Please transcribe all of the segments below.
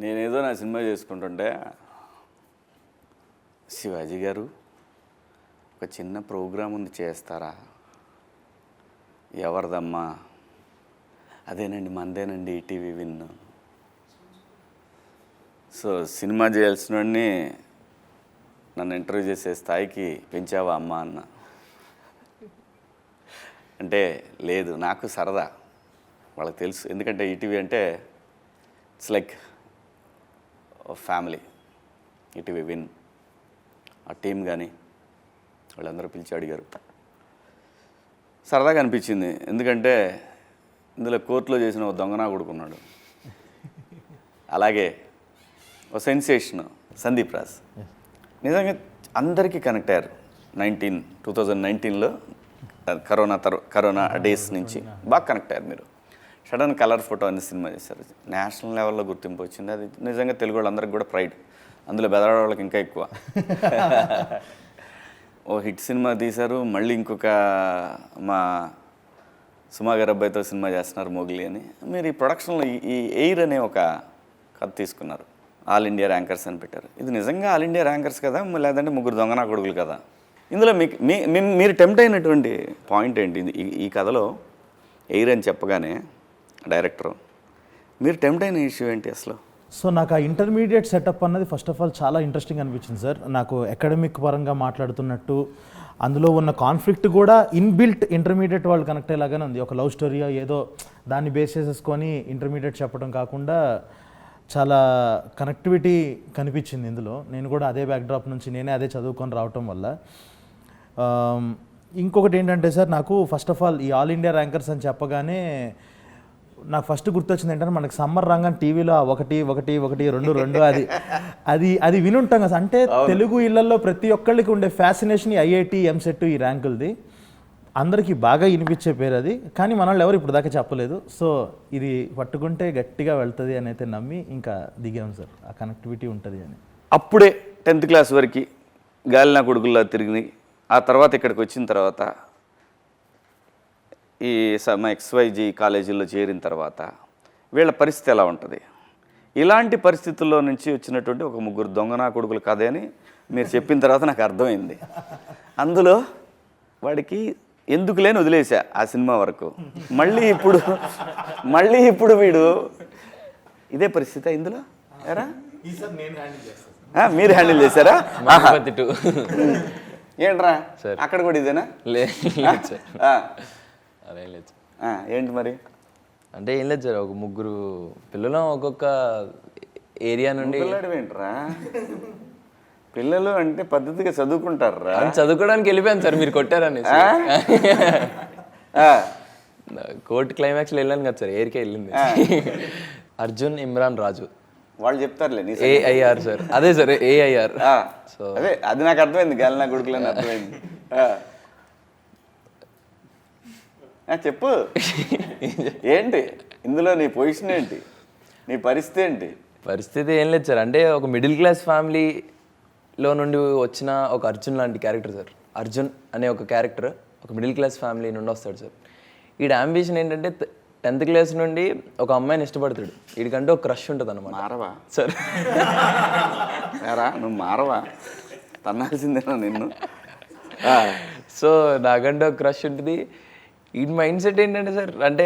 నేనేదో నా సినిమా చేసుకుంటుంటే శివాజీ గారు ఒక చిన్న ప్రోగ్రాం ఉంది చేస్తారా? ఎవరిదమ్మా? అదేనండి మందేనండి ఈటీవీ విన్. సో సినిమా చేయాల్సిన వాడిని నన్ను ఇంటర్వ్యూ చేసే స్థాయికి పెంచావా అమ్మ అన్న. అంటే లేదు, నాకు సరదా, వాళ్ళకి తెలుసు. ఎందుకంటే ఈటీవీ అంటే it's like family. ETV win ఆ టీం కానీ వాళ్ళందరూ పిలిచి అడిగారు. సరదాగా అనిపించింది. ఎందుకంటే ఇందులో కోర్టులో చేసిన ఒక దొంగనా కొడుకున్నాడు, అలాగే ఒక సెన్సేషన్ సందీప్ రాజ్. నిజంగా అందరికీ కనెక్ట్ అయ్యారు. 2019లో కరోనా డేస్ నుంచి బాగా కనెక్ట్ అయ్యారు మీరు. సడన్ కలర్ ఫోటో అనే సినిమా చేశారు, నేషనల్ లెవెల్లో గుర్తింపు వచ్చింది. అది నిజంగా తెలుగు వాళ్ళందరికీ కూడా ప్రైడ్, అందులో బెదరాడ వాళ్ళకి ఇంకా ఎక్కువ. ఓ హిట్ సినిమా తీశారు. మళ్ళీ ఇంకొక మా సుమా గారి అబ్బాయితో సినిమా చేస్తున్నారు మోగిలి అని. మీరు ఈ ప్రొడక్షన్లో ఈ ఎయిర్ అనే ఒక కథ తీసుకున్నారు. ఆల్ ఇండియా ర్యాంకర్స్ అని పెట్టారు. ఇది నిజంగా ఆల్ ఇండియా ర్యాంకర్స్ కదా, లేదంటే ముగ్గురు దొంగనా కొడుకులు కదా? ఇందులో మీరు టెంప్ట్ అయినటువంటి పాయింట్ ఏంటి? ఈ కథలో ఎయిర్ అని చెప్పగానే డైరెక్టర్ మీరు టెంప్ట్ అయిన ఇష్యూ ఏంటి అసలు? సో నాకు ఆ ఇంటర్మీడియట్ సెటప్ అన్నది ఫస్ట్ ఆఫ్ ఆల్ చాలా ఇంట్రెస్టింగ్ అనిపించింది సార్. నాకు అకాడమిక్ పరంగా మాట్లాడుతున్నట్టు అందులో ఉన్న కాన్ఫ్లిక్ట్ కూడా ఇన్బిల్ట్ ఇంటర్మీడియట్ వాళ్ళు కనెక్ట్ అయ్యేలాగానే ఉంది. ఒక లవ్ స్టోరీ ఏదో దాన్ని బేస్ చేసేసుకొని ఇంటర్మీడియట్ చెప్పడం కాకుండా చాలా కనెక్టివిటీ కనిపించింది ఇందులో. నేను కూడా అదే బ్యాక్డ్రాప్ నుంచి నేనే అదే చదువుకొని రావటం వల్ల. ఇంకొకటి ఏంటంటే సార్, నాకు ఫస్ట్ ఆఫ్ ఆల్ ఈ ఆల్ ఇండియా ర్యాంకర్స్ అని చెప్పగానే నాకు ఫస్ట్ గుర్తొచ్చింది ఏంటంటే మనకి సమ్మర్ రంగం టీవీలో 1-1-1-2 అది వినుంటాం కదా. అంటే తెలుగు ఇళ్లలో ప్రతి ఒక్కళ్ళకి ఉండే ఫ్యాసినేషన్ ఈ ఐఐటి ఎంసెట్ ఈ ర్యాంకులది అందరికీ బాగా వినిపించే పేరు అది. కానీ మన వాళ్ళు ఎవరు ఇప్పుడు దాకా చెప్పలేదు. సో ఇది పట్టుకుంటే గట్టిగా వెళ్తుంది అని అయితే నమ్మి ఇంకా దిగాం సార్. ఆ కనెక్టివిటీ ఉంటుంది అని. అప్పుడే 10th క్లాస్ వరకు గాలినా కొడుకుల్లా తిరిగి ఆ తర్వాత ఇక్కడికి వచ్చిన తర్వాత ఈ XYG కాలేజీల్లో చేరిన తర్వాత వీళ్ళ పరిస్థితి ఎలా ఉంటుంది? ఇలాంటి పరిస్థితుల్లో నుంచి వచ్చినటువంటి ఒక ముగ్గురు దొంగనా కొడుకులు కథ అని మీరు చెప్పిన తర్వాత నాకు అర్థమైంది. అందులో వాడికి ఎందుకు లేని వదిలేసా ఆ సినిమా వరకు. మళ్ళీ ఇప్పుడు వీడు ఇదే పరిస్థితి ఇందులో ఎరా మీరు హ్యాండిల్ చేశారా? ఏంట్రా అక్కడ కూడా ఇదేనా? అదేం లేదు. ఏంటి మరి? అంటే ఏం లేదు సార్, ఒక ముగ్గురు పిల్లలు ఒక్కొక్క ఏరియా నుండి. ఏంట్రా పిల్లలు అంటే పద్ధతిగా చదువుకుంటారా? చదువుకోవడానికి వెళ్ళిపోయాను సార్, మీరు కొట్టారని. కోర్టు క్లైమాక్స్లో వెళ్ళాను కదా సార్, ఏరికే వెళ్ళింది. అర్జున్, ఇమ్రాన్, రాజు వాళ్ళు చెప్తారులే. ఏఐఆర్ సార్, అదే సార్ ఏఐఆర్. సో అదే అది నాకు అర్థమైంది, గాలినా కొడుకులని అర్థమైంది. చెప్పు ఏంటి ఇందులో నీ పొజిషన్ ఏంటి, నీ పరిస్థితి ఏంటి? పరిస్థితి ఏం లేదు సార్, అంటే ఒక మిడిల్ క్లాస్ ఫ్యామిలీలో నుండి వచ్చిన ఒక అర్జున్ లాంటి క్యారెక్టర్ సార్. అర్జున్ అనే ఒక క్యారెక్టర్ ఒక మిడిల్ క్లాస్ ఫ్యామిలీ నుండి వస్తాడు సార్. వీడి అంబిషన్ ఏంటంటే 10th క్లాస్ నుండి ఒక అమ్మాయిని ఇష్టపడతాడు. వీడికంటే ఒక క్రష్ ఉంటుంది అన్నమాట. మారవా సార్? నువ్వు మారవా, తన్నాల్సిందేనా నిన్ను? సో నాకంటే ఒక క్రష్ ఉంటుంది. ఈ మైండ్ సెట్ ఏంటంటే సార్, అంటే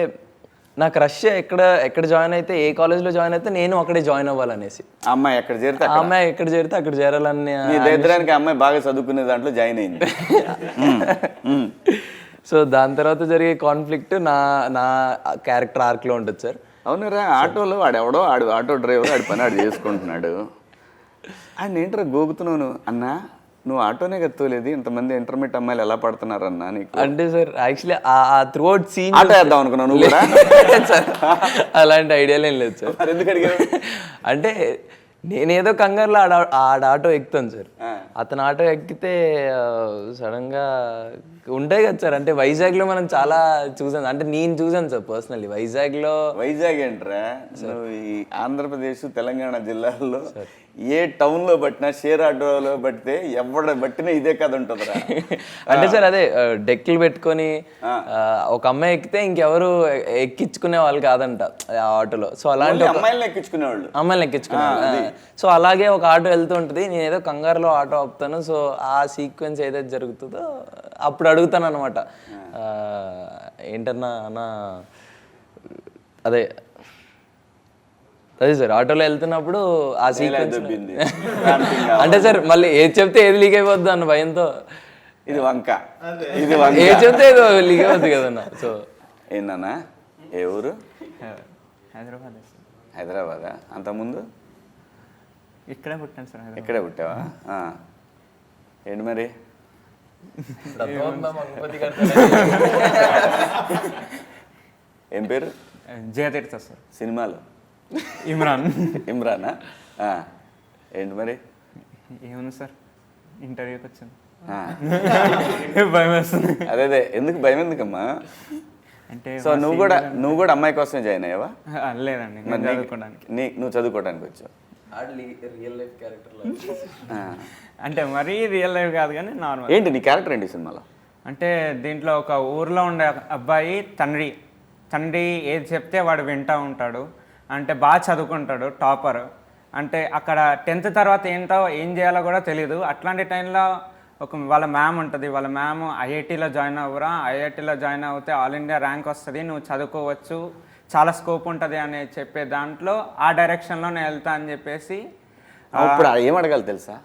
నా క్రష్ ఎక్కడ జాయిన్ అయితే, ఏ కాలేజ్లో జాయిన్ అయితే నేను అక్కడే జాయిన్ అవ్వాలనేసి. అమ్మాయి ఎక్కడ చేరితే అక్కడ చేరాలని. దరిద్రానికి అమ్మాయి బాగా చదువుకునే దాంట్లో జాయిన్ అయింది. సో దాని తర్వాత జరిగే కాన్ఫ్లిక్ట్ నా క్యారెక్టర్ ఆర్క్లో ఉంటుంది సార్. అవునురా, ఆటోలో వాడెవడో ఆటో డ్రైవర్ ఆడి పని ఆడు చేసుకుంటున్నాడు. ఆయన ఏంటరా గోగుతున్నావు అన్నా? నువ్వు ఆటోనే కత్తలేదు, ఇంతమంది ఇంటర్మీడియట్ అమ్మాయిలు ఎలా పడుతున్నారన్నా నీకు? అంటే సార్ యాక్చువల్లీ ఆ త్రూ అవుట్ సీన్ ఆటో వేద్దాం అనుకున్నావు నువ్వు కూడా? అలాంటి ఐడియాలు ఏం లేదు సార్. ఎందుకు అడిగావు? అంటే నేనేదో కంగారులో ఆడ ఆటో ఎక్కుతాను సార్. అతను ఆటో ఎక్కితే సడన్గా ఉంటాయి కదా సార్, అంటే వైజాగ్లో మనం చాలా చూసాను, అంటే నేను చూసాను సార్ పర్సనల్లీ వైజాగ్లో. వైజాగ్ ఏంట్రా, నువ్వు ఈ ఆంధ్రప్రదేశ్ తెలంగాణ జిల్లాల్లో ఏ టౌన్లో పట్టినా షేర్ ఆటోలో పట్టితే ఎవడ పట్టినా ఇదే కథ ఉంటుందిరా. అంటే సార్ అదే డెక్కులు పెట్టుకొని ఒక అమ్మాయి ఎక్కితే ఇంకెవరు ఎక్కించుకునే వాళ్ళు కాదంట ఆ ఆటోలో. సో అలాంటి అమ్మాయిలను ఎక్కించుకునేవాళ్ళు, అమ్మాయిని ఎక్కించుకునేవాళ్ళు. సో అలాగే ఒక ఆటో వెళ్తూ ఉంటుంది, నేను ఏదో కంగారులో ఆటో ఆపుతాను. సో ఆ సీక్వెన్స్ ఏదైతే జరుగుతుందో అప్పుడు అడుగుతాను అనమాట, ఏంటన్నా అన్న అదే అదే సార్ ఆటోలో వెళ్తున్నప్పుడు ఆ సీక్వెన్స్ అంటే సార్ మళ్ళీ ఏది చెప్తే ఏది లీక్ అయిపోద్ది అన్న భయంతో, ఇది వంక ఇది వంక, ఏది చెప్తే ఏదో లీక్ అయిపోద్ది కదన్న. సో ఏంటన్నా, ఏ ఊరు? హైదరాబాద్. హైదరాబాదా? అంతకుముందు ఇక్కడే పుట్టాను సార్. ఇక్కడే పుట్టావా? ఏంటి మరి ఏం పేరు? జయతీర్థ సార్. సినిమాలో ఇమ్రాన్. ఇమ్రానా? ఏంటి మరి? ఏముంది సార్, ఇంటర్వ్యూకి వచ్చాను. భయం వేస్తుంది. అదే ఎందుకు భయం ఎందుకమ్మా? అంటే సో నువ్వు కూడా అమ్మాయి కోసమే జాయిన్ అయ్యావా? లేదండి, నేను చదువుకోవడానికి. నువ్వు చదువుకోవడానికి వచ్చావు? రియల్ లైఫ్ క్యారెక్టర్ అంటే మరీ రియల్ లైఫ్ కాదు కానీ నార్మల్. ఏంటి నీ క్యారెక్టర్ ఏంటి సినిమాలో? అంటే దీంట్లో ఒక ఊర్లో ఉండే అబ్బాయి తండ్రి ఏది చెప్తే వాడు వింటూ ఉంటాడు. అంటే బాగా చదువుకుంటాడు, టాపర్. అంటే అక్కడ 10th తర్వాత ఏం చేయాలో కూడా తెలియదు. అట్లాంటి టైంలో వాళ్ళ మ్యామ్ ఉంటుంది. వాళ్ళ మ్యామ్ ఐఐటీలో జాయిన్ అవ్వరా, ఐఐటీలో జాయిన్ అవుతే ఆల్ ఇండియా ర్యాంక్ వస్తుంది, నువ్వు చదువుకోవచ్చు, చాలా స్కోప్ ఉంటుంది అని చెప్పే దాంట్లో ఆ డైరెక్షన్లో నేను వెళ్తా అని చెప్పేసి. ఇప్పుడు ఏం అడగాలి తెలుసా?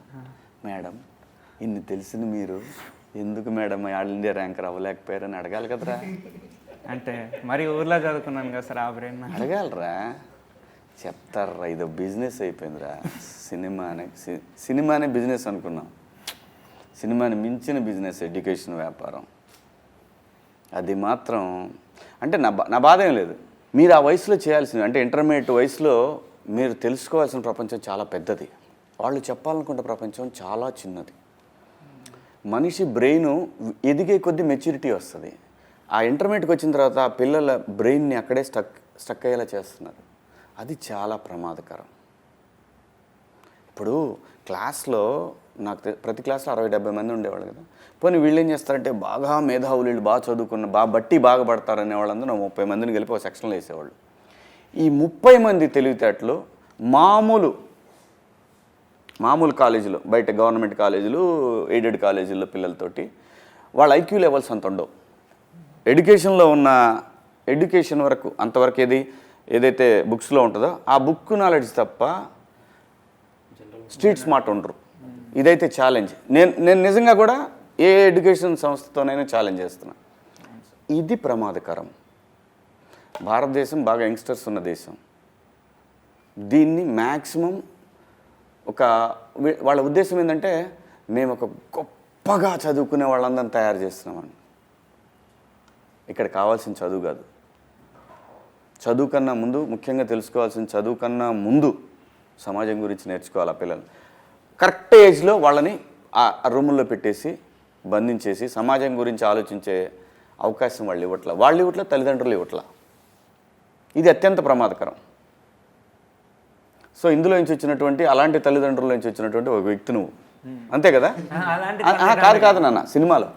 మేడం ఇన్ని తెలిసింది మీరు ఎందుకు మేడం ఆల్ ఇండియా ర్యాంకర్ అవ్వలేకపోయారని అడగాలి కదరా. అంటే మరి ఊర్లో చదువుకున్నాను కదా సార్, ఆ బ్రెయిన్ అడగాలరా. చెప్తారా, ఇదో బిజినెస్ అయిపోయిందిరా. సినిమానే బిజినెస్ అనుకున్నాం. సినిమాని మించిన బిజినెస్ ఎడ్యుకేషన్, వ్యాపారం. అది మాత్రం అంటే నా బాధ ఏం లేదు. మీరు ఆ వయసులో చేయాల్సింది, అంటే ఇంటర్మీడియట్ వయసులో మీరు తెలుసుకోవాల్సిన ప్రపంచం చాలా పెద్దది. వాళ్ళు చెప్పాలనుకుంటే ప్రపంచం చాలా చిన్నది. మనిషి బ్రెయిన్ ఎదిగే కొద్దీ మెచ్యూరిటీ వస్తుంది. ఆ ఇంటర్మీడియట్కి వచ్చిన తర్వాత ఆ పిల్లల బ్రెయిన్ని అక్కడే స్టక్ అయ్యేలా చేస్తున్నారు. అది చాలా ప్రమాదకరం. ఇప్పుడు క్లాస్లో నాకు ప్రతి క్లాస్లో 60-70 మంది ఉండేవాళ్ళు కదా. పోనీ వీళ్ళు ఏం చేస్తారంటే బాగా మేధావులు, వీళ్ళు బాగా చదువుకున్న బాగా పడతారనే వాళ్ళందరూ 30 మందిని కలిపి ఒక సెక్షన్లో వేసేవాళ్ళు. ఈ 30 మంది తెలివితేటలు మామూలు కాలేజీలో, బయట గవర్నమెంట్ కాలేజీలు, ఎయిడెడ్ కాలేజీల్లో పిల్లలతోటి వాళ్ళ ఐక్యూ లెవెల్స్ అంత ఉండవు. ఎడ్యుకేషన్లో ఉన్న ఎడ్యుకేషన్ వరకు అంతవరకు ఏదైతే బుక్స్లో ఉంటుందో ఆ బుక్ నాలెడ్జ్ తప్ప స్ట్రీట్ స్మార్ట్ ఉండరు. ఇదైతే ఛాలెంజ్. నేను నిజంగా కూడా ఏ ఎడ్యుకేషన్ సంస్థతోనైనా ఛాలెంజ్ చేస్తున్నా. ఇది ప్రమాదకరం. భారతదేశం బాగా యంగ్స్టర్స్ ఉన్న దేశం. దీన్ని మ్యాక్సిమం వాళ్ళ ఉద్దేశం ఏంటంటే మేము ఒక గొప్పగా చదువుకునే వాళ్ళందరినీ తయారు చేస్తున్నామని. ఇక్కడ కావాల్సిన చదువు కాదు. చదువు కన్నా ముందు, ముఖ్యంగా తెలుసుకోవాల్సిన చదువు కన్నా ముందు సమాజం గురించి నేర్చుకోవాలి. ఆ పిల్లలు కరెక్ట్ ఏజ్లో వాళ్ళని ఆ రూముల్లో పెట్టేసి బంధించేసి సమాజం గురించి ఆలోచించే అవకాశం వాళ్ళు ఇవ్వట్ల, తల్లిదండ్రులు ఇవ్వట్ల. ఇది అత్యంత ప్రమాదకరం. సో ఇందులో నుంచి వచ్చినటువంటి, అలాంటి తల్లిదండ్రుల నుంచి వచ్చినటువంటి ఒక వ్యక్తి నువ్వు, అంతే కదా? కాదు నాన్న, సినిమాలో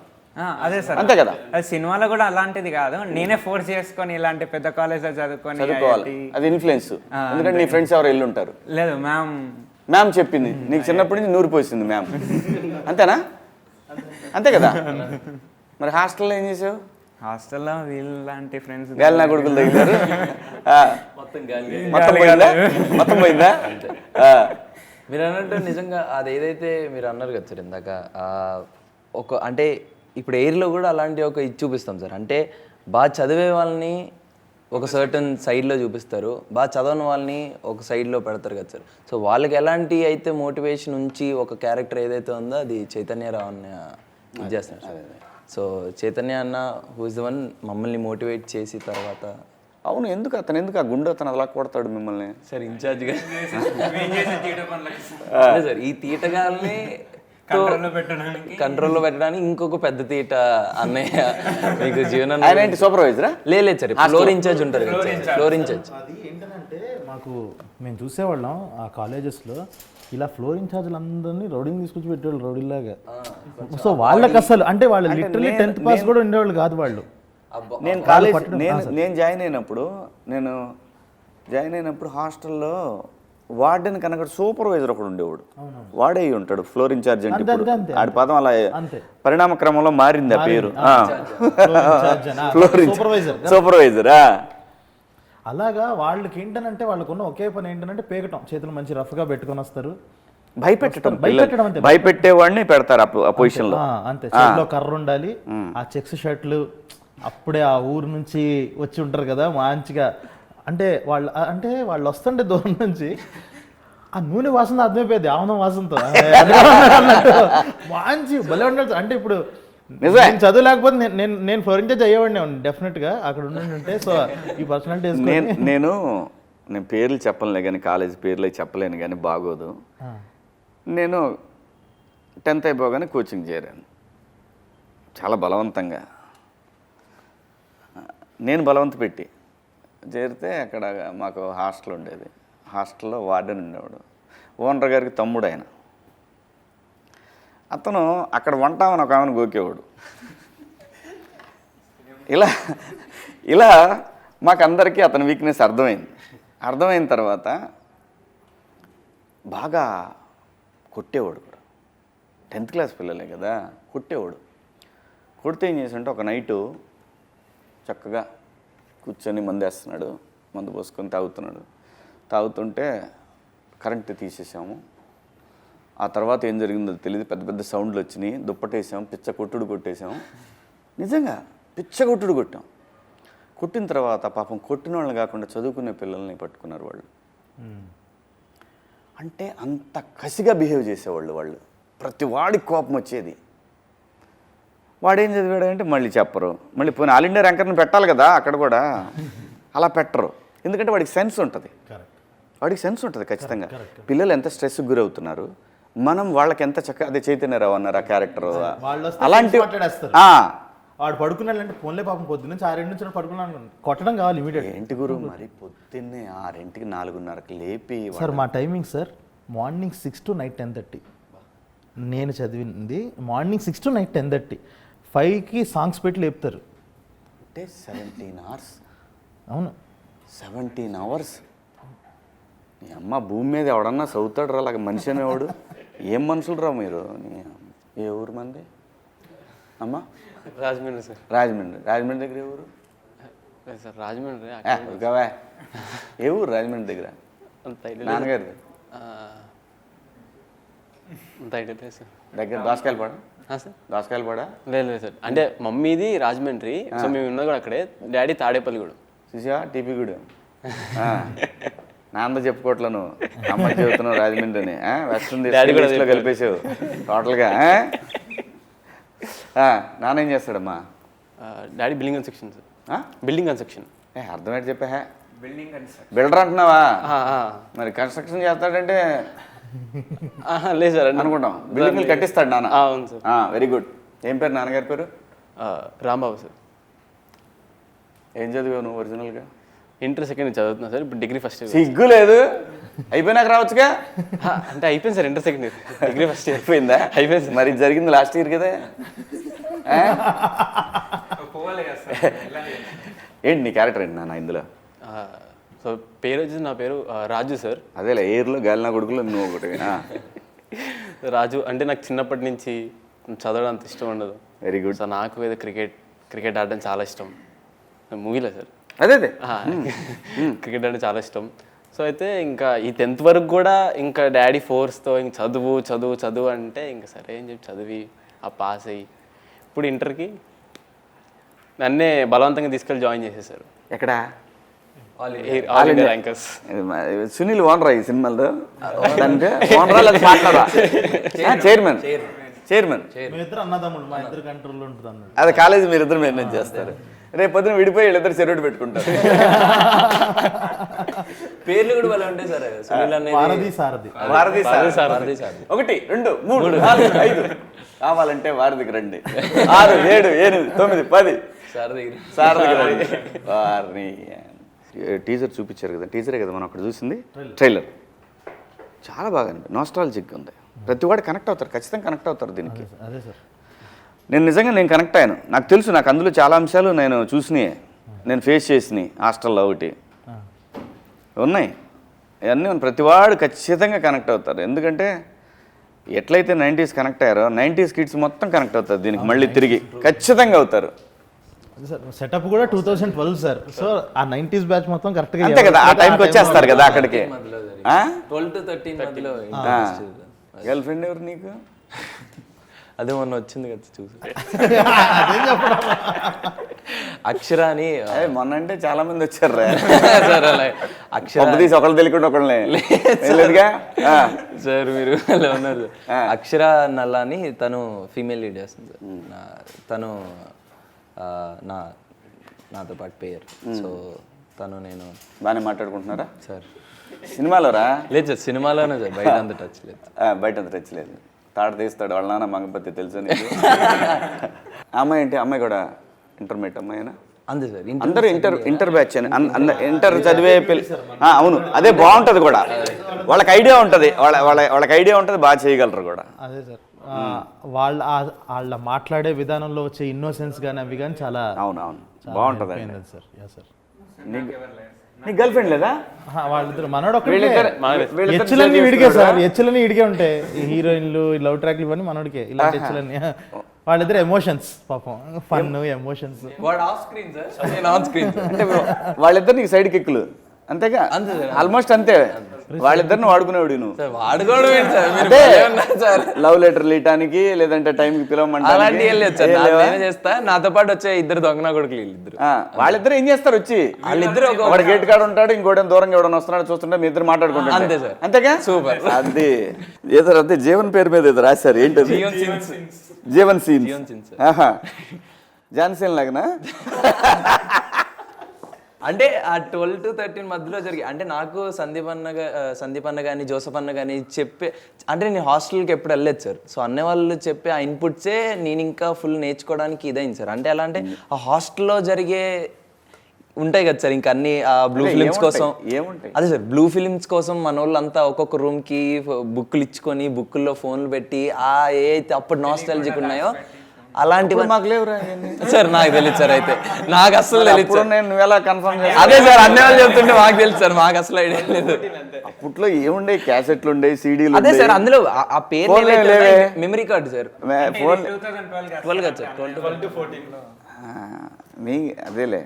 అదే సార్, అంతే కదా? అది సినిమాలో కూడా అలాంటిది కాదు, నేనే ఫోర్స్ చేసుకొని ఇలాంటి పెద్ద కాలేజ్లో చదువుకోవాలి. అది ఇన్ఫ్లుయెన్స్. ఎందుకంటే నీ ఫ్రెండ్స్ ఎవరు వెళ్ళి ఉంటారు. లేదు, మ్యామ్ చెప్పింది నీకు, చిన్నప్పటి నుంచి నూరు పోసింది మ్యామ్. అంతేనా? అంతే కదా? మరి హాస్టల్లో ఏం చేసావు? హాస్టల్లో వీళ్ళంటి ఫ్రెండ్స్ గాలి నా కొడుకులు తగిలారు. మొత్తం పోయిందా? మీరు అన్నట్టు నిజంగా అది ఏదైతే మీరు అన్నారు కదా సార్ ఇందాక, అంటే ఇప్పుడు ఎయిర్లో కూడా అలాంటి ఒక ఇది చూపిస్తాం సార్. అంటే బాగా చదివే వాళ్ళని ఒక సర్టన్ సైడ్లో చూపిస్తారు, బాగా చదవని వాళ్ళని ఒక సైడ్లో పెడతారు కదా సార్. సో వాళ్ళకి ఎలాంటి అయితే మోటివేషన్ ఉంచి ఒక క్యారెక్టర్ ఏదైతే ఉందో అది చైతన్యరావు అన్న ఇది చేస్తున్నారు సార్. సో చైతన్య అన్న హూ ఇస్ ద వన్ మమ్మల్ని మోటివేట్ చేసి తర్వాత. అవును, ఎందుకు ఆ గుండె అతను అలా కొడతాడు మిమ్మల్ని సార్ ఇన్ఛార్జ్గా? అదే సార్, ఈ తీటగాల్ని కంట్రోల్లో పెట్టడానికి ఇంకొక పెద్ద తీట అన్నయ్య మీకు జీవనం ఆయన ఏంటి సూపర్వైజరా? లేదు సార్, ఫ్లోర్ ఇన్ఛార్జ్ ఉంటారు కదా సార్, ఫ్లోర్ ఇన్ఛార్జ్. అది ఏంటంటే మాకు మేము చూసేవాళ్ళం ఆ కాలేజెస్లో ఇలా ఫ్లోర్ ఇన్ఛార్జ్లు అందరినీ రౌడీని తీసుకొచ్చి పెట్టేవాళ్ళు రౌడీలాగా. సో వాళ్ళకి అసలు అంటే వాళ్ళు లిటరలీ 10th పాస్ కూడా ఉండేవాళ్ళు కాదు వాళ్ళు. నేను కాలేజ్ నేను జాయిన్ అయినప్పుడు హాస్టల్లో వార్డెన్ కనుక సూపర్వైజర్ ఒకడు ఉండేవాడు. వాడే అయి ఉంటాడు ఫ్లోర్ ఇన్ఛార్జ్ అంటే. ఇప్పుడు ఆడి పదం అలా పరిణామ క్రమంలో మారింది ఆ పేరు. ఫ్లోర్ సూపర్వైజరా. అలాగా వాళ్ళకి ఏంటనంటే వాళ్ళకున్న ఒకే పని ఏంటంటే పేకటం, చేతులు మంచి రఫ్గా పెట్టుకొని వస్తారు, భయపెట్టడం అంతే. భయపెట్టేవాడిని పెడతారు ఆ పొజిషన్ లో. అంతే, చేతిలో కర్ర ఉండాలి, ఆ చెక్స్ షర్ట్లు. అప్పుడే ఆ ఊరు నుంచి వచ్చి ఉంటారు కదా మంచిగా. అంటే వాళ్ళు వస్తుంటే దూరం నుంచి ఆ నూనె వాసన అర్థమైపోయేది, ఆవనం వాసనతో మంచి భలే ఉండాలి. అంటే ఇప్పుడు నేను చదువు లేకపోతే నేను ఫ్లోర్ ఇన్ఛార్జ్ అయ్యేవాడిని డెఫినెట్గా అక్కడ ఉంటే. సో ఈ పర్సనాలిటీ నేను పేర్లు చెప్పలేను కానీ, కాలేజ్ పేర్లు చెప్పలేను కానీ బాగోదు. నేను 10th అయిపోగానే కోచింగ్ చేరాను చాలా బలవంతంగా. నేను బలవంత పెట్టి చేరితే అక్కడ మాకు హాస్టల్ ఉండేది. హాస్టల్లో వార్డెన్ ఉండేవాడు, ఓనర్ గారికి తమ్ముడు ఆయన. అతను అక్కడ వంటామని ఒక ఆమెను గోకేవాడు. ఇలా మాకందరికీ అతని వీక్నెస్ అర్థమైన తర్వాత బాగా కొట్టేవాడు కూడా. 10th క్లాస్ పిల్లలే కదా, కొట్టేవాడు. కొడితే ఏం చేసాడంటే ఒక నైటు చక్కగా కూర్చొని మందేస్తున్నాడు, మందు పోసుకొని తాగుతుంటే కరెంట్ తీసేసాము. ఆ తర్వాత ఏం జరిగిందో తెలియదు, పెద్ద పెద్ద సౌండ్లు వచ్చినాయి, దుప్పటేసాం, పిచ్చ కొట్టుడు కొట్టేసాం. నిజంగా పిచ్చ కొట్టుడు కొట్టాం. కొట్టిన తర్వాత పాపం కొట్టిన వాళ్ళని కాకుండా చదువుకునే పిల్లల్ని పట్టుకున్నారు వాళ్ళు. అంటే అంత కసిగా బిహేవ్ చేసేవాళ్ళు వాళ్ళు. ప్రతి వాడికి కోపం వచ్చేది. వాడేం చదివాడంటే మళ్ళీ చెప్పరు, మళ్ళీ పోనీ ఆల్ ఇండియా ర్యాంకర్ని పెట్టాలి కదా అక్కడ కూడా, అలా పెట్టరు. ఎందుకంటే వాడికి సెన్స్ ఉంటుంది, ఖచ్చితంగా. పిల్లలు ఎంత స్ట్రెస్కి గురవుతున్నారు, మనం వాళ్ళకి ఎంత చక్కగా. అదే చైతన్యరావు అన్నారు ఆ క్యారెక్టర్. అలాంటి వాడు పడుకున్నాడంటే ఫోన్లే పాపం పొద్దున్న 6 నుంచి పడుకున్నాను, కొట్టడం కావాలి ఇమీడియట్. ఏంటి గురు మరి పొద్దున్నే 6కి 4:30కి లేపి. సార్ మా timing sir morning 6 to night 10:30. నేను చదివింది మార్నింగ్ 6 to night 10:30. 5కి సాంగ్స్ పెట్టి లేపుతారు. అంటే 17 hours. అవును, 17 hours. నీ అమ్మ భూమి మీద ఎవడన్నా చదువుతాడు రా, అలాగ మనిషి అనేవాడు. ఏం మనుషులు రా మీరు. ఏ ఊరు మంది అమ్మ? రాజమండ్రి సార్. రాజమండ్రి దగ్గర ఏ ఊరు సార్? రాజమండ్రి. ఏ ఊరు రాజమండ్రి దగ్గర? నాన్నగారిది దగ్గర దోసకాయలపాడ. దోసకాయలపాడ లేదు సార్, అంటే మమ్మీది రాజమండ్రి, సో మేము ఉన్నది కూడా అక్కడే. డాడీ తాడేపల్లి కూడా. చూసా టీపీ కూడా. నాన్న చెప్పుకోవట్లను, అమ్మ చెబుతున్నావు రాజమండ్రి అని. వెస్ట్రన్ లో కలిపేసావు టోటల్గా. నాన్న ఏం చేస్తాడమ్మా? Daddy building construction sir. Building construction. అర్థమైతే చెప్పా. బిల్డర్ అంటున్నావా? మరి కన్స్ట్రక్షన్ చేస్తాడంటే లేదు సార్ అనుకుంటాం. బిల్డింగ్లు కట్టిస్తాడు నాన్న. అవును సార్. Very good. ఏం పేరు నాన్నగారి పేరు? రాంబాబు సార్. ఏం చదివావు నువ్వు ఒరిజినల్గా? ఇంటర్ సెకండ్ చదువుతున్నా సార్, ఇప్పుడు డిగ్రీ ఫస్ట్ ఇయర్. సిగ్గు లేదు, అయిపోయినాక రావచ్చుగా. అంటే అయిపోయింది sir, inter second year, degree first year అయిపోయిందా? అయిపోయింది. మరి జరిగింది లాస్ట్ ఇయర్ కదా. ఏంటి నీ క్యారెక్టర్ ఏంటి నాన్న ఇందులో? సో పేరు వచ్చేసి నా పేరు రాజు సార్. అదేలే, ఎయిర్లో గాలినా కొడుకులో నువ్వు ఒకటి. రాజు అంటే నాకు చిన్నప్పటి నుంచి చదవడం అంత ఇష్టం ఉండదు. Very good. సో నాకు ఏదో క్రికెట్ ఆడడం చాలా ఇష్టం. మూవీలో సార్ అదే క్రికెట్ అంటే చాలా ఇష్టం. సో అయితే ఇంకా ఈ 10th వరకు కూడా ఇంకా డాడీ ఫోర్స్తో ఇంక చదువు అంటే ఇంకా సరే అని చెప్పి చదివి ఆ పాస్ అయ్యి ఇప్పుడు ఇంటర్కి నన్నే బలవంతంగా తీసుకెళ్ళి జాయిన్ చేసేసారు. ఎక్కడ? All India rankers. సునీల్ ఓనరా ఈ సినిమాలో? చైర్మన్. అదే కాలేజీ మీరిద్దరు మేనేజ్ చేస్తారు. రేపు పొద్దున విడిపోయి వీళ్ళిద్దరు చెరువుడు పెట్టుకుంటారు. పేర్లు కూడా వాళ్ళు ఉంటాయి సార్. సునీల్ అనేది వారధి సారథి. వారధి వారధి సార్ సారథి. 1 2 3 4 5 కావాలంటే వారధికి రండి 6 7 8 9 10 సార్ దగ్గర సారథికి రండి. వారిని టీజర్ చూపించారు కదా, టీజరే కదా మనం అక్కడ చూసింది, ట్రైలర్ చాలా బాగా నాస్టాలజిక్ ఉంది. ప్రతి వాడు కనెక్ట్ అవుతారు, ఖచ్చితంగా కనెక్ట్ అవుతారు దీనికి. అదే సార్. నేను కనెక్ట్ అయ్యాను. నాకు తెలుసు, నాకు అందులో చాలా అంశాలు నేను చూసినాయి, నేను ఫేస్ చేసినాయి. హాస్టల్లో ఒకటి ఉన్నాయి, ఇవన్నీ ప్రతివాడు ఖచ్చితంగా కనెక్ట్ అవుతారు. ఎందుకంటే ఎట్లయితే 90s కనెక్ట్ అయ్యారో 90s కిడ్స్ మొత్తం కనెక్ట్ అవుతారు దీనికి, మళ్ళీ తిరిగి ఖచ్చితంగా అవుతారు. సార్ సెటప్ కూడా 2012 సార్. సో ఆ 90s బ్యాచ్ మొత్తం కరెక్ట్గా అంతే కదా, ఆ టైంకి వచ్చేస్తారు కదా అక్కడికి. 12 to 13 మధ్యలో గర్ల్ ఫ్రెండ్ ఎవరు నీకు? అదే మొన్న వచ్చింది కదా చూసి. అక్షర అని మొన్న అంటే చాలా మంది వచ్చారు రా సార్. అలా అక్షర తీసి ఒకళ్ళు తెలియకుండా ఒకళ్ళే లేదుగా సార్. మీరు అలా ఉన్నారు సార్. అక్షర నల్లా అని తను ఫీమేల్ లీడ్ చేస్తుంది సార్. తను నాతో పాటు పేరు. సో తను నేను బాగానే మాట్లాడుకుంటున్నారా సార్? సినిమాలో రా? లేదు సార్, సినిమాలోనే సార్, బయట అంత టచ్ లేదు. బయట అంత టచ్ లేదు. తాడు తీస్తాడు వాళ్ళ నాన్న మంగపతి, తెలుసు నీకు? అమ్మాయి ఏంటి, అమ్మాయి కూడా ఇంటర్మీడియట్ అమ్మాయినా? అంతే సార్. అందరూ ఇంటర్ బ్యాచ్ అని ఇంటర్ చదివే అవును, అదే బాగుంటుంది కూడా. వాళ్ళకి ఐడియా ఉంటుంది, వాళ్ళకి ఐడియా ఉంటుంది, బాగా చేయగలరు కూడా. అదే సార్. వాళ్ళ మాట్లాడే విధానంలో వచ్చే ఇన్నోసెన్స్ కానీ అవి కానీ చాలా అవునవును బాగుంటుంది సార్. సార్ నీకు గర్ల్ ఫ్రెండ్ లేదా? వాళ్ళిద్దరు మనోడు హెచ్చులన్నీ విడిగే సార్. హెచ్చులన్నీ విడిగే ఉంటాయి. హీరోయిన్లు, లవ్ ట్రాక్లు ఇవన్నీ మనోడికే. ఇలాంటి హెచ్చులన్నీ వాళ్ళిద్దరు ఎమోషన్స్, పాపం ఫన్ ఎమోషన్స్. వాడు ఆఫ్ స్క్రీన్ సార్, నేను ఆన్ స్క్రీన్. అంటే వాళ్ళిద్దరు నీకు సైడ్ కిక్కులు అంతేగా? అంతే సార్, ఆల్మోస్ట్ అంతే. వాళ్ళిద్దరిని వాడుకునేవాడు నువ్వు. వాడుకోవడం లవ్ లెటర్లు ఇవ్వడానికి, లేదంటే టైంకి పిలవమంటే అలాంటి చేస్తా. నాతో పాటు వచ్చే ఇద్దరు దొంగన కొడుకులు వీళ్ళిద్దరు. వాళ్ళిద్దరు ఏం చేస్తారు వచ్చి? వాళ్ళిద్దరు ఒక గేట్ కాడ ఉంటాడు, ఇంకోటి దూరంగా ఎవడన్నా వస్తున్నాడు చూస్తుంటే మీ ఇద్దరు మాట్లాడుకుంటారు. అంతే సార్. అంతేగా? సూపర్. అది ఏదో అదే జీవన్ పేరు మీద ఏదో రాశారు, ఏంటది? జీవన్ సీన్స్. జాన్సీన్ లాగనా? అంటే ఆ 12 to 13 మధ్యలో జరిగి, అంటే నాకు సందీప్ అన్న కానీ జోసఫ్ అన్న కానీ చెప్పే, అంటే నేను హాస్టల్కి ఎప్పుడు వెళ్ళలేదు సార్. సో అన్న వాళ్ళు చెప్పే ఆ ఇన్పుట్సే నేను ఇంకా ఫుల్ నేర్చుకోవడానికి ఇదైంది సార్. అంటే ఎలా అంటే ఆ హాస్టల్లో జరిగే ఉంటాయి కదా సార్, ఇంకా అన్ని బ్లూ ఫిలిమ్స్ కోసం. అదే సార్, బ్లూ ఫిలిమ్స్ కోసం మన వాళ్ళంతా ఒక్కొక్క రూమ్కి బుక్కులు ఇచ్చుకొని బుక్కుల్లో ఫోన్లు పెట్టి ఏ అయితే అప్పుడు నాస్టాలజిక్ ఉన్నాయో అలాంటివి మాకు లేవురా సార్. నాకు తెలియదు సార్, అయితే నాకు అసలు తెలియదు. నువ్వు ఎలా కన్ఫర్మ్? అదే సార్, అన్ని వాళ్ళు చెప్తుంటే మాకు తెలుసు సార్, మాకు అసలు ఐడియా లేదు. అప్పట్లో ఏముండే, క్యాసెట్లు ఉండే, సీడీలు. అదే సార్, అందులో ఆ పేరు మెమరీ కార్డు సార్. 12 కదా సార్, 12 to 14. అదేలే.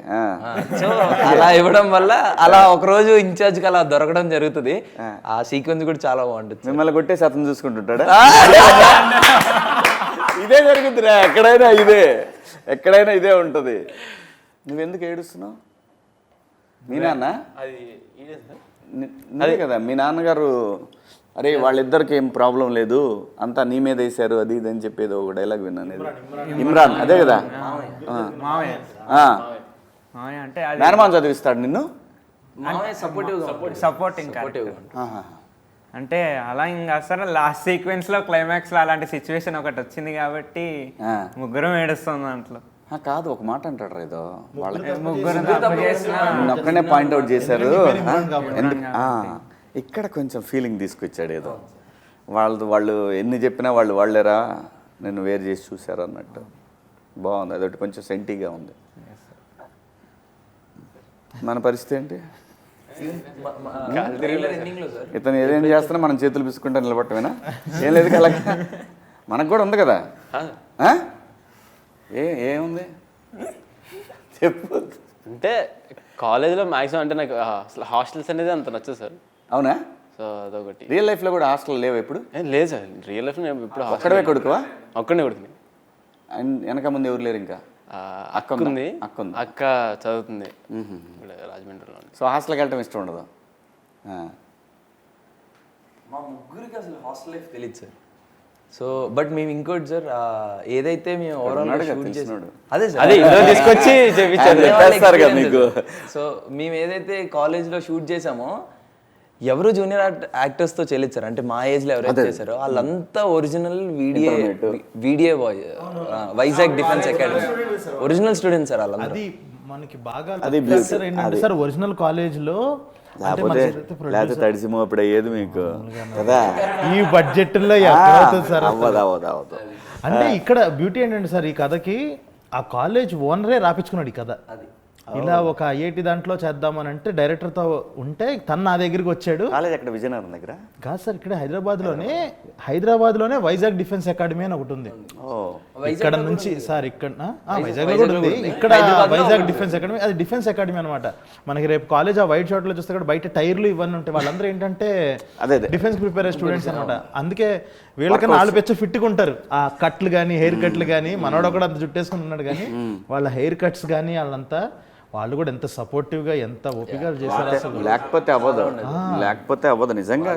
సో అలా ఇవ్వడం వల్ల అలా ఒక రోజు ఇన్ఛార్జ్ కి అలా దొరకడం జరుగుతుంది. ఆ సీక్వెన్స్ కూడా చాలా బాగుంటుంది. మిమ్మల్ని కొట్టే శాతం చూసుకుంటుంటాడా? ఇదే జరుగుతుందిరా, ఎక్కడైనా ఇదే ఉంటుంది. నువ్వెందుకు ఏడుస్తున్నావు? మీ నాన్న అదే కదా, మీ నాన్నగారు అరే వాళ్ళిద్దరికి ఏం ప్రాబ్లం లేదు, అంతా నీ మీద వేసారు అది ఇది అని చెప్పేది ఒక డైలాగ్ విన్నాను. ఇమ్రాన్ అదే కదా? మేనమాన్ చదివిస్తాడు నిన్ను? సపోర్టింగ్. అంటే అలా ఇంకా అసలు లాస్ట్ సీక్వెన్స్ లో క్లైమాక్స్ లో అలాంటి సిచ్యువేషన్ ఒకటి వచ్చింది కాబట్టి ముగ్గురం ఏడుస్తాం దాంట్లో. కాదు, ఒక మాట అంటాడు ఏదో, ముగ్గురు ఒక్కనే పాయింట్అవుట్ చేశారు. ఇక్కడ కొంచెం ఫీలింగ్ తీసుకొచ్చాడు ఏదో, వాళ్ళు ఎన్ని చెప్పినా వాళ్ళేరా నేను వేరు చేసి చూశారు అన్నట్టు. బాగుంది, అదొకటి కొంచెం సెంటీగా ఉంది. మన పరిస్థితి ఏంటి? ఇతను ఏదేం చేస్తున్నా మనం చేతులు పిసుకుంటా నిలబట్టమేనా? ఏం లేదు కదా, మనకు కూడా ఉంది కదా. ఏముంది చెప్పు. అంటే కాలేజ్లో మ్యాక్సిమం అంటే నాకు అసలు హాస్టల్స్ అనేది అంత నచ్చదు సార్. అవునా? సో అదొకటి. రియల్ లైఫ్లో కూడా హాస్టల్ లేవు ఎప్పుడు? లేదు సార్, రియల్ లైఫ్లో నేను ఇప్పుడు ఒక్కడే కొడుకువా? ఒక్కడే కొడుకుని. వెనక ముందు ఎవరు లేరు? ఇంకా అక్క ఉంది. అక్క చదువుతుంది రాజమండ్రిలో. సో హాస్టల్కి వెళ్ళటం ఇష్టం ఉండదు? మా ముగ్గురికి అసలు హాస్టల్ లైఫ్ తెలియదు సార్. సో బట్ మేము ఇంకోటి సార్, ఏదైతే మేము ఓవరాల్ అదే సార్ తీసుకొచ్చి సో మేము ఏదైతే కాలేజ్లో షూట్ చేసామో ఎవరు జూనియర్ యాక్టర్స్తో చేయలేదు సార్. అంటే మా ఏజ్లో ఎవరైతే చేశారో వాళ్ళంతా original video boy, Vizag defence academy original students sir వాళ్ళందరూ. అది మనకి బాగా అది సార్ ఏంటంటే సార్ ఒరిజినల్ కాలేజ్లో లేకపోతే తడిసిమో అప్పుడు అయ్యేది మీకు కదా. ఈ బడ్జెట్లో అవుతుంది సార్. అవ్వదు. అంటే ఇక్కడ బ్యూటీ ఏంటంటే సార్, ఈ కథకి ఆ కాలేజ్ ఓనరే రాపించుకున్నాడు ఈ కథ. ఇలా ఒక ఐఐటి దాంట్లో చేద్దామని అంటే డైరెక్టర్తో ఉంటే తను నా దగ్గరికి వచ్చాడు. కాలేజ్ అక్కడ విజయనగరం దగ్గర కాదు సార్, ఇక్కడ హైదరాబాద్లోనే వైజాగ్ డిఫెన్స్ అకాడమీ అని ఒకటి ఉంది. ఇక్కడ నుంచి సార్ ఇక్కడ వైజాగ్లో కూడా ఉంది. ఇక్కడ వైజాగ్ డిఫెన్స్ అకాడమీ, అది డిఫెన్స్ అకాడమీ అనమాట. మనకి రేపు కాలేజ్ ఆ వైట్ షార్ట్లో చూస్తే కూడా బయట టైర్లు ఇవన్నీ ఉంటాయి. వాళ్ళందరూ ఏంటంటే డిఫెన్స్ ప్రిపేర్ అయ్యే స్టూడెంట్స్ అనమాట. అందుకే వీళ్ళకన్నా నాలుగు పెచ్చ ఫిట్గా ఉంటారు. ఆ కట్లు కానీ హెయిర్ కట్లు కానీ, మనోడు కూడా అంత జుట్టేసుకుని ఉన్నాడు కానీ వాళ్ళ హెయిర్ కట్స్ కానీ వాళ్ళంతా వాళ్ళు కూడా ఎంత సపోర్టివ్గా ఎంత ఓపికగా చేశారు అసలు. లేకపోతే అవ్వదు నిజంగా.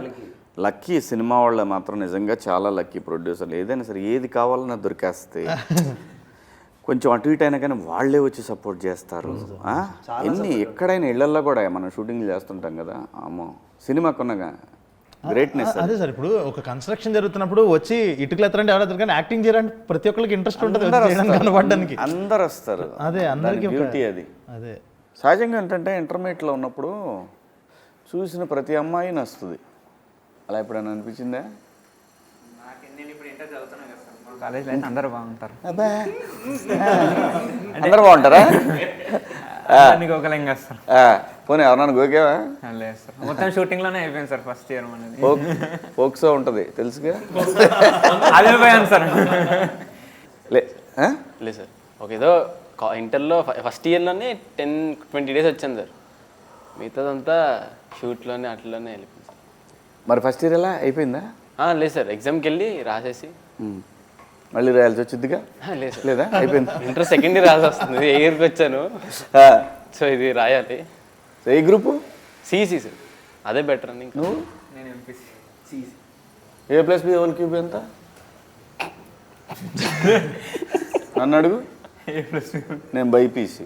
లక్కీ సినిమా వాళ్ళ మాత్రం నిజంగా చాలా లక్కీ ప్రొడ్యూసర్లు. ఏదైనా సరే ఏది కావాలన్నా దొరికేస్తే కొంచెం అటు ఇటు అయినా కానీ వాళ్ళే వచ్చి సపోర్ట్ చేస్తారు. ఎక్కడైనా ఇళ్లల్లో కూడా మనం షూటింగ్లు చేస్తుంటాం కదా, అమ్మో సినిమాకున్నగా గ్రేట్నెస్. అదే సార్, ఇప్పుడు ఒక కన్స్ట్రక్షన్ జరుగుతున్నప్పుడు వచ్చి ఇటుకలు ఎత్తరంటే ఎవరు కానీ యాక్టింగ్ చేయడానికి ప్రతి ఒక్కరికి ఇంట్రెస్ట్ ఉంటుంది కనపడడానికి. అందరు వస్తారు. అదే అందరికీ బ్యూటీ అది. అదే సహజంగా ఏంటంటే ఇంటర్మీడియట్లో ఉన్నప్పుడు చూసిన ప్రతి అమ్మాయి నచ్చుతుంది. అలా ఎప్పుడైనా అనిపించిందా? కాలేజ్లో అయితే అందరూ బాగుంటారు. అందరు బాగుంటారా? గోకలింగ్ వస్తారు. పోనీ ఎవరన్నా గోకేవా? లేదు సార్, మొత్తం షూటింగ్లోనే అయిపోయింది సార్ ఫస్ట్ ఇయర్ మనది. ఫోక్సో ఉంటుంది తెలుసుగా. అదే పోయాను సార్. లేదు సార్, ఒక ఏదో ఇంటర్లో ఫస్ట్ ఇయర్లోనే 10-20 days వచ్చాను సార్. మిగతాదంతా షూట్లోనే అట్లనే వెళ్ళిపోయింది సార్. మరి ఫస్ట్ ఇయర్ ఎలా అయిపోయిందా? లేదు సార్, ఎగ్జామ్కి వెళ్ళి రాసేసి మళ్ళీ రాయాల్సి వచ్చిందిగా? లేదు సార్, లేదా అయిపోయింది. ఇంటర్ సెకండ్ ఇయర్ రాసి వస్తుంది. ఏ ఇయర్కి వచ్చాను, సో ఇది రాయాలి. ఏ గ్రూపు? సిఈసి సార్, అదే బెటర్ అని. నువ్వు? నేను ఎంపీసీ. A+B ఎంత? నన్ను అడుగు. నేను బైపీసీ.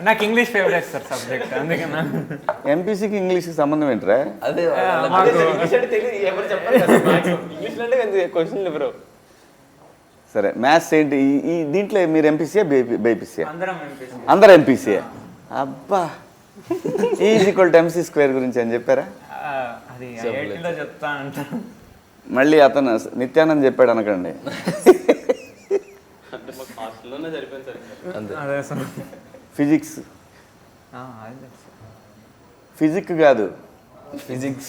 నాకు ఇంగ్లీష్ ఫేవరెట్ సార్ సబ్జెక్ట్, అందుకన్నా. ఎంపీసీకి ఇంగ్లీష్కి సంబంధం ఏంట్రా? అదే క్వశ్చన్ బ్రో. సరే మ్యాథ్స్ ఏంటి? ఈ దీంట్లో మీరు ఎంపీసీయా బైపీసీయా? అందరం ఎంపీసీ. అందరు ఎంపీసీయా? అబ్బా, E=MC² గురించి అని చెప్పారా? అది ఐఐటీలో చెప్తా అంటారు. మళ్ళీ అతను నిత్యానంద్ చెప్పాడు అనకండి. హాస్టల్లోనే సరిపోయింది సార్. అదే సార్. ఫిజిక్స్ ఫిజిక్ కాదు, ఫిజిక్స్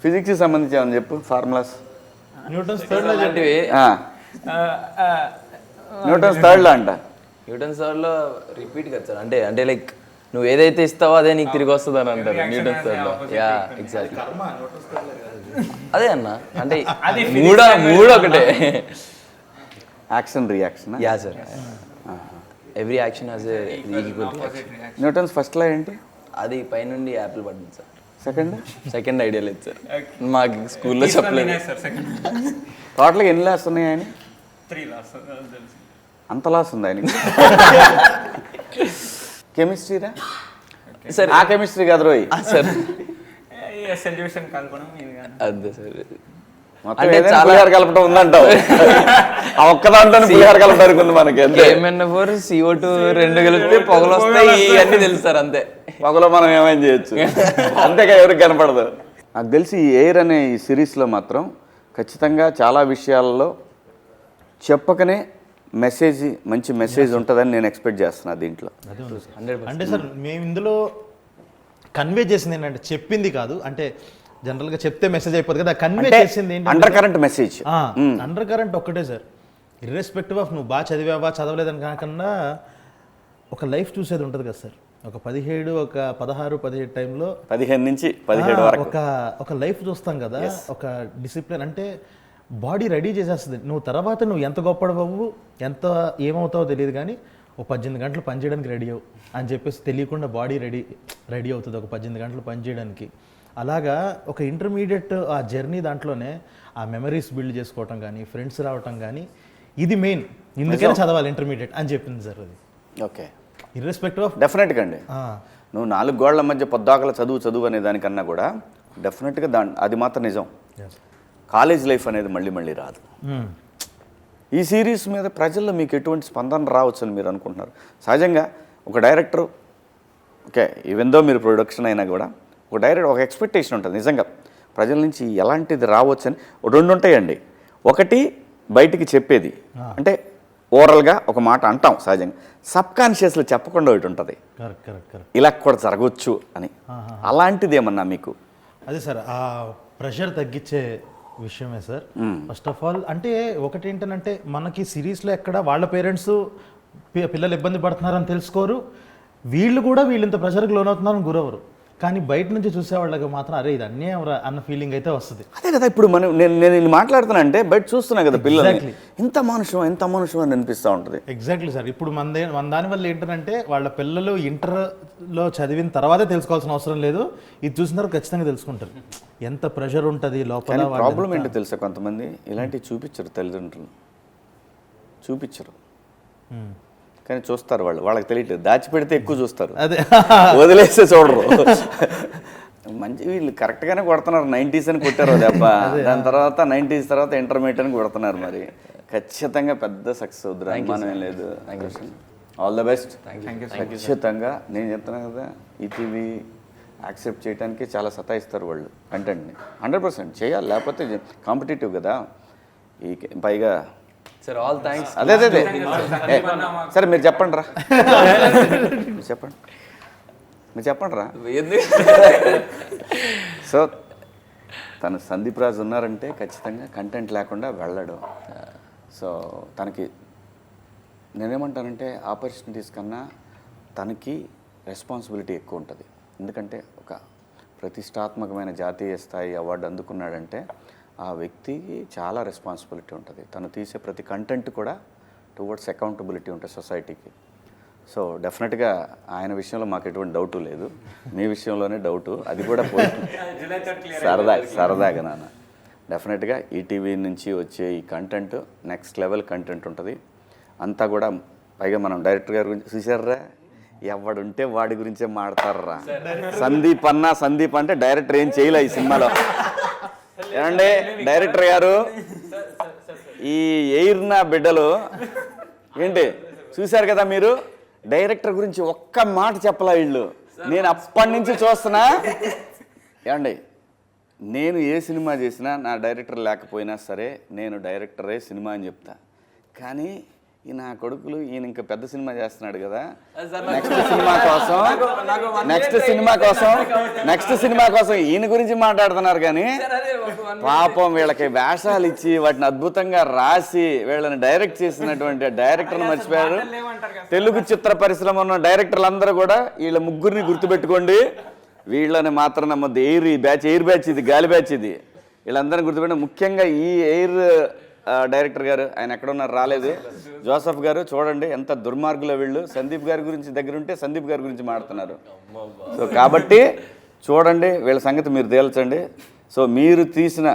ఫిజిక్స్కి సంబంధించి ఏమని చెప్పు. ఫార్ములాస్ న్యూటన్స్ థర్డ్ అలాంటివి. న్యూటన్స్ థర్డ్ లా అంట. న్యూటన్స్ థర్డ్లో రిపీట్ కదా సార్. అంటే లైక్ నువ్వు ఏదైతే ఇస్తావో అదే నీకు తిరిగి వస్తుంది అని అంటారు న్యూటన్స్ థర్డ్లో. యా ఎగ్జాక్ట్లీ అదే అన్న. అంటే మూడు ఒకటే. Action reaction. Yeah sir, every action has equal reaction. Newton's first law ఏంటి? అది పైనుండి యాపిల్ పడింది సార్. సెకండ్ ఐడియా లేదు సార్, మాకు స్కూల్లో చెప్పలేదు. టోటల్గా ఎన్ని లాస్ ఉన్నాయి ఆయన? 3 లాస్. అంత లాస్ ఉంది ఆయనకి. కెమిస్ట్రీరా సార్? ఆ కెమిస్ట్రీ కాదు రోయ్ సార్, సొల్యూషన్ కలపడం అదే సార్. అంటే పులిహార కలపడం ఉందంటావు. ఆ ఒక్క దాంట్లో పులిహార కలపడానికి ఉంది మనకి. అంతే. KMnO4 CO2 2 కలిపితే పొగలు వస్తాయి ఇవన్నీ తెలుసు సార్. అంతే, పొగలో మనం ఏమైనా చేయొచ్చు. అంతేగా, ఎవరికి కనపడదు. నాకు తెలిసి ఈ ఎయిర్ అనే ఈ సిరీస్లో మాత్రం ఖచ్చితంగా చాలా విషయాల్లో చెప్పకనే మంచి మెసేజ్ ఉంటుందని నేను ఎక్స్పెక్ట్ చేస్తున్నా దీంట్లో. అంటే సార్ మేము ఇందులో కన్వే చేసింది ఏంటంటే, చెప్పింది కాదు, అంటే జనరల్గా చెప్తే మెసేజ్ అయిపోతుంది కదా, కన్వే చేసింది ఏంటంటే under current message. Under current ఒక్కటే సార్, ఇర్రెస్పెక్టివ్ ఆఫ్ నువ్వు బాగా చదివావా చదవలేదని కాకుండా ఒక లైఫ్ చూసేది ఉంటుంది కదా సార్. ఒక 17, ఒక 16, 17 టైంలో 15 నుంచి 17 వరకు ఒక లైఫ్ చూస్తాం కదా. ఒక డిసిప్లిన్ అంటే బాడీ రెడీ చేసేస్తుంది. నువ్వు ఎంత గొప్పడవు, ఎంత ఏమవుతావో తెలియదు, కానీ ఒక 18 గంటలు పనిచేయడానికి రెడీ అవ్వు అని చెప్పేసి తెలియకుండా బాడీ రెడీ అవుతుంది ఒక 18 గంటలు పనిచేయడానికి. అలాగా ఒక ఇంటర్మీడియట్ ఆ జర్నీ దాంట్లోనే ఆ మెమరీస్ బిల్డ్ చేసుకోవటం కానీ, ఫ్రెండ్స్ రావటం కానీ, ఇది మెయిన్. ఇందుకనే చదవాలి ఇంటర్మీడియట్ అని చెప్పింది సార్ అది. ఓకే. ఇర్రెస్పెక్టివ్ ఆఫ్ డెఫినెట్గా అండి. నువ్వు 4 గోళ్ల మధ్య పొద్దాకల చదువు అనే దానికన్నా కూడా డెఫినెట్గా అది మాత్రం నిజం. కాలేజ్ లైఫ్ అనేది మళ్ళీ రాదు. ఈ సిరీస్ మీద ప్రజల్లో మీకు ఎటువంటి స్పందన రావచ్చు అని మీరు అనుకుంటున్నారు? సహజంగా ఒక డైరెక్టర్, ఓకే, ఈవెందో మీరు ప్రొడక్షన్ అయినా కూడా ఒక డైరెక్టర్ ఒక ఎక్స్పెక్టేషన్ ఉంటుంది నిజంగా ప్రజల నుంచి ఎలాంటిది రావచ్చు అని. 2 ఉంటాయండి. ఒకటి బయటికి చెప్పేది, అంటే ఓవరాల్గా ఒక మాట అంటాం సహజంగా, సబ్కాన్షియస్లో చెప్పకుండా ఒకటి ఉంటుంది, కరెక్ట్. ఇలా కూడా జరగవచ్చు అని. అలాంటిది ఏమన్నా మీకు? అదే సార్, ఆ ప్రెషర్ తగ్గించే విషయమే సార్. ఫస్ట్ ఆఫ్ ఆల్ అంటే ఒకటి ఏంటంటే మనకి సిరీస్లో ఎక్కడ వాళ్ళ పేరెంట్స్ పిల్లలు ఇబ్బంది పడుతున్నారని తెలుసుకోరు, వీళ్ళు కూడా వీళ్ళంత ప్రెషర్కి లోనవుతున్నారని గురవరు. కానీ బయట నుంచి చూసేవాళ్ళకి మాత్రం అరే ఇది అన్యాయం రా అన్న ఫీలింగ్ అయితే వస్తుంది. అదే కదా ఇప్పుడు నేను మాట్లాడుతున్నా అంటే బయట చూస్తున్నా కదా పిల్లలు, ఎంత మనుషం అని అనిపిస్తూ ఉంటుంది. Exactly sir. ఇప్పుడు మన దానివల్ల ఏంటంటే వాళ్ళ పిల్లలు ఇంటర్లో చదివిన తర్వాతే తెలుసుకోవాల్సిన అవసరం లేదు, ఇది చూసిన తర్వాత ఖచ్చితంగా తెలుసుకుంటారు ఎంత ప్రెషర్ ఉంటుంది లోపల. ప్రాబ్లం ఏంటో తెలుసా, కొంతమంది ఇలాంటివి చూపించరు, తల్లిదండ్రులు చూపించరు, కానీ చూస్తారు వాళ్ళకి తెలియట్లేదు. దాచిపెడితే ఎక్కువ చూస్తారు, అదే వదిలేస్తే చూడరు. మంచి వీళ్ళు కరెక్ట్గానే కొడుతున్నారు, 90s అని కొట్టారు దెబ్బ, దాని తర్వాత 90s తర్వాత ఇంటర్మీడియట్ అని కొడుతున్నారు. మరి ఖచ్చితంగా పెద్ద సక్సెస్ అవుతుంది, అనుమానం ఏం లేదు. All the best. ఖచ్చితంగా నేను చెప్తున్నాను కదా, ఈటీవీ యాక్సెప్ట్ చేయడానికి చాలా సతాయిస్తారు వాళ్ళు కంటెంట్ని. 100% చేయాలి, లేకపోతే కాంపిటేటివ్ కదా. ఈ పైగా సార్ ఆల్ థ్యాంక్స్. అదే సరే మీరు చెప్పండి రా, మీరు చెప్పండి రా. సో తను సందీప్ రాజు ఉన్నారంటే ఖచ్చితంగా కంటెంట్ లేకుండా వెళ్ళడు. సో తనకి నేనేమంటానంటే ఆపర్చునిటీస్ కన్నా తనకి రెస్పాన్సిబిలిటీ ఎక్కువ ఉంటుంది. ఎందుకంటే ఒక ప్రతిష్టాత్మకమైన జాతీయ స్థాయి అవార్డు అందుకున్నాడంటే ఆ వ్యక్తికి చాలా రెస్పాన్సిబిలిటీ ఉంటుంది. తను తీసే ప్రతి కంటెంట్ కూడా టువర్డ్స్ అకౌంటబిలిటీ ఉంటుంది సొసైటీకి. సో డెఫినెట్గా ఆయన విషయంలో మాకు ఎటువంటి డౌటు లేదు, మీ విషయంలోనే డౌటు, అది కూడా పోతుంది. సరదాగా నాన్న, డెఫినెట్గా ఈటీవీ నుంచి వచ్చే ఈ కంటెంట్ నెక్స్ట్ లెవెల్ కంటెంట్ ఉంటుంది. అంతా కూడా పైగా మనం డైరెక్టర్ గారి గురించి చూసారా, ఎవడుంటే వాడి గురించే మాడతారా. సందీప్ అంటే డైరెక్టర్ ఏం చేయలే ఈ సినిమాలో. ఏమండి డైరెక్టర్ గారు, ఈ ఎయిర్నా బిడ్డలు ఏంటి చూశారు కదా మీరు, డైరెక్టర్ గురించి ఒక్క మాట చెప్పలా వీళ్ళు. నేను అప్పటి నుంచి చూస్తున్నా. ఏమండి నేను ఏ సినిమా చేసినా నా డైరెక్టర్ లేకపోయినా సరే నేను డైరెక్టరే సినిమా అని చెప్తా. కానీ ఈ నా కొడుకులు ఈయన ఇంకా పెద్ద సినిమా చేస్తున్నాడు కదా, నెక్స్ట్ సినిమా కోసం ఈయన గురించి మాట్లాడుతున్నారు. కానీ పాపం వీళ్ళకి వేషాలు ఇచ్చి వాటిని అద్భుతంగా రాసి వీళ్ళని డైరెక్ట్ చేసినటువంటి డైరెక్టర్ని మర్చిపోయారు. తెలుగు చిత్ర పరిశ్రమ ఉన్న డైరెక్టర్లు అందరూ కూడా వీళ్ళ ముగ్గురిని గుర్తుపెట్టుకోండి. వీళ్ళని మాత్రం నమ్మద్దు. ఎయిర్ బ్యాచ్ ఇది, గాలి బ్యాచ్ ఇది. వీళ్ళందరినీ గుర్తుపెట్టి, ముఖ్యంగా ఈ ఎయిర్ డైరెక్టర్ గారు, ఆయన ఎక్కడున్నారు రాలేదు, జోసఫ్ గారు చూడండి ఎంత దుర్మార్గులో వీళ్ళు. సందీప్ గారి గురించి దగ్గర ఉంటే సందీప్ గారి గురించి మాట్లాడుతున్నారు. సో కాబట్టి చూడండి వీళ్ళ సంగతి మీరు తేల్చండి. సో మీరు తీసిన,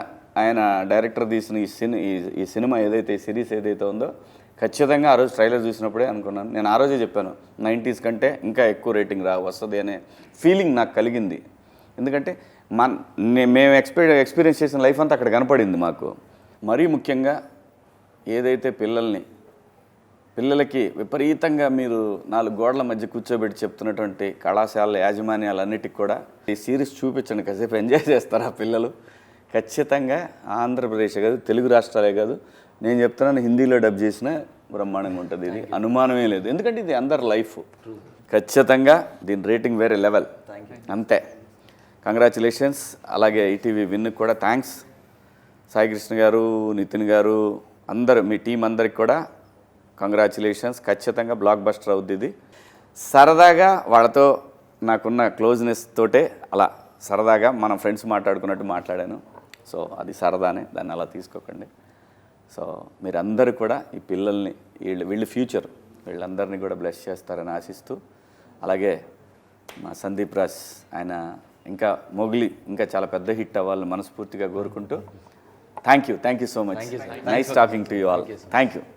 ఆయన డైరెక్టర్ తీసిన ఈ సినిమా ఏదైతే, ఈ సిరీస్ ఏదైతే ఉందో, ఖచ్చితంగా ఆ రోజు ట్రైలర్ చూసినప్పుడే అనుకున్నాను. నేను ఆ రోజే చెప్పాను 90s కంటే ఇంకా ఎక్కువ రేటింగ్ వస్తుంది అనే ఫీలింగ్ నాకు కలిగింది. ఎందుకంటే మేము ఎక్స్పీరియన్స్ చేసిన లైఫ్ అంతా అక్కడ కనపడింది మాకు. మరీ ముఖ్యంగా ఏదైతే పిల్లలకి విపరీతంగా మీరు 4 గోడల మధ్య కూర్చోబెట్టి చెప్తున్నటువంటి కళాశాల యాజమాన్యాలన్నిటికి కూడా ఈ సిరీస్ చూపించండి, కాసేపు ఎంజాయ్ చేస్తారు ఆ పిల్లలు. ఖచ్చితంగా ఆంధ్రప్రదేశ్ కాదు, తెలుగు రాష్ట్రాలే కాదు, నేను చెప్తున్నాను హిందీలో డబ్ చేసిన బ్రహ్మాండంగా ఉంటుంది. ఇది అనుమానమే లేదు, ఎందుకంటే ఇది అందరి లైఫ్. ఖచ్చితంగా దీని రేటింగ్ వేరే లెవెల్, అంతే. కంగ్రాచులేషన్స్. అలాగే ఈటీవీ విన్కి కూడా థ్యాంక్స్. సాయి కృష్ణ గారు, నితిన్ గారు, అందరూ మీ టీం అందరికి కూడా కంగ్రాచులేషన్స్. ఖచ్చితంగా బ్లాక్ బస్టర్ అవుద్ది ఇది. సరదాగా వాళ్ళతో నాకున్న క్లోజ్నెస్ తోటే అలా సరదాగా మనం ఫ్రెండ్స్ మాట్లాడుకున్నట్టు మాట్లాడాను. సో అది సరదానే, దాన్ని అలా తీసుకోకండి. సో మీరందరూ కూడా ఈ పిల్లల్ని, వీళ్ళ ఫ్యూచర్, వీళ్ళందరినీ కూడా బ్లెస్ చేస్తారని ఆశిస్తూ, అలాగే మా సందీప్ రాజ్ ఆయన ఇంకా మొగిలి ఇంకా చాలా పెద్ద హిట్ అవ్వాలని మనస్ఫూర్తిగా కోరుకుంటూ, thank you so much. Nice talking to you all. Thank you.